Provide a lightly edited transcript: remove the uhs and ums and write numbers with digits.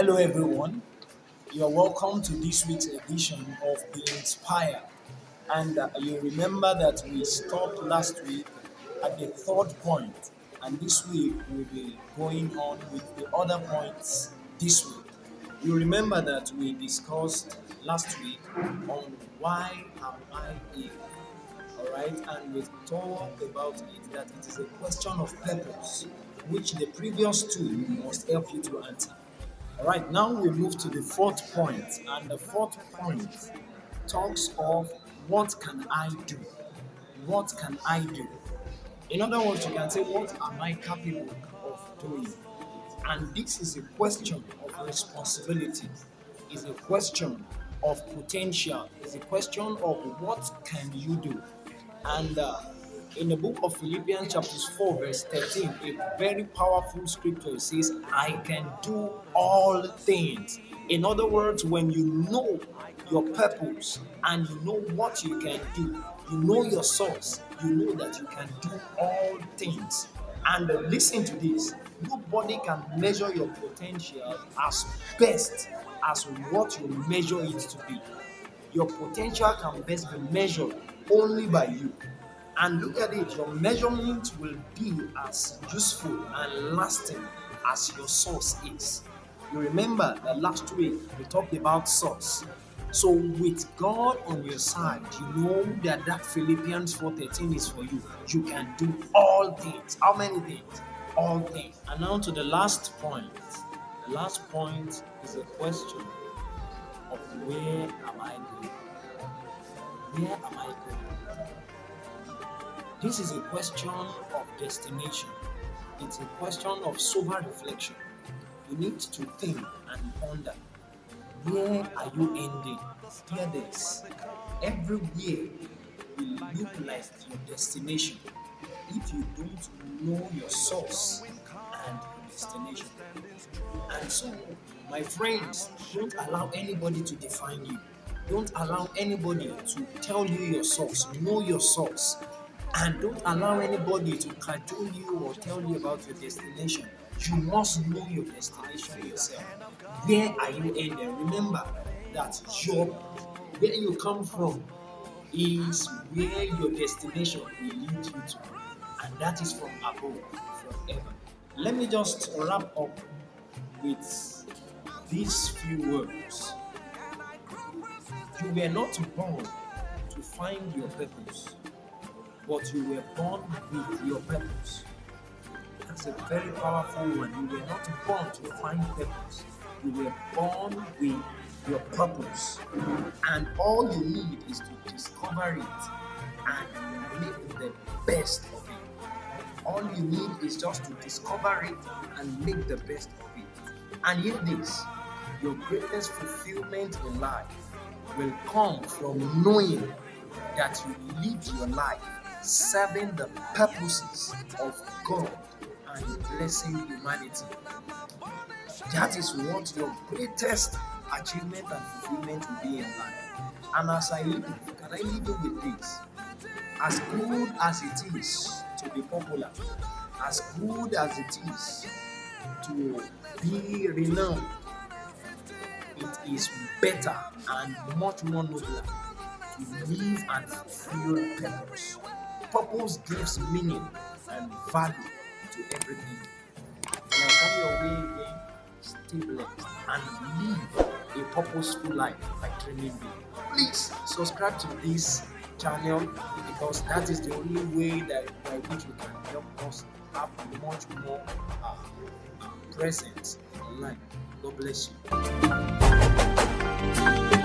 Hello, everyone. You're welcome to this week's edition of The Inspire. And you remember that we stopped last week at the third point, and this week we'll be going on with the other points this week. You remember that we discussed last week on why am I here? All right, and we talked about it that it is a question of purpose, which the previous two must help you to answer. All right, now we move to the fourth point, and the fourth point talks of what can I do? What can I do? In other words, you can say, what am I capable of doing? And this is a question of responsibility, is a question of potential, is a question of what can you do? And in the book of Philippians, chapters 4, verse 13, a very powerful scripture says, I can do all things. In other words, when you know your purpose and you know what you can do, you know your source, you know that you can do all things. And listen to this, nobody can measure your potential as best as what you measure it to be. Your potential can best be measured only by you. And look at it, your measurement will be as useful and lasting as your source is. You remember that last week we talked about source. So with God on your side, you know that Philippians 4:13 is for you. You can do all things. How many things? All things. And now to the last point. The last point is a question of where am I going? Where am I going? This is a question of destination. It's a question of sober reflection. You need to think and ponder. Where are you ending? Hear this. Everywhere will look like your destination if you don't know your source and your destination. And so, my friends, don't allow anybody to define you. Don't allow anybody to tell you your source. Know your source. And don't allow anybody to cajole you or tell you about your destination. You must know your destination yourself. Where are you ending? Remember that where you come from is where your destination will lead you to. And that is from above, forever. Let me just wrap up with these few words. You were not born to find your purpose, but you were born with your purpose. That's a very powerful one. You were not born to find purpose. You were born with your purpose. And all you need is to discover it and make the best of it. All you need is just to discover it and make the best of it. And hear this, your greatest fulfillment in life will come from knowing that you live your life serving the purposes of God and blessing humanity. That is what your greatest achievement and fulfillment will be in life. And as I live, can I leave you with this? As good as it is to be popular, as good as it is to be renowned, it is better and much more nobler to live and fulfill purpose. Purpose gives meaning and value to everything. When I come your way again, stay blessed and live a purposeful life by dreaming big. Please subscribe to this channel because that is the only way by which you can help us have much more presence online. God bless you.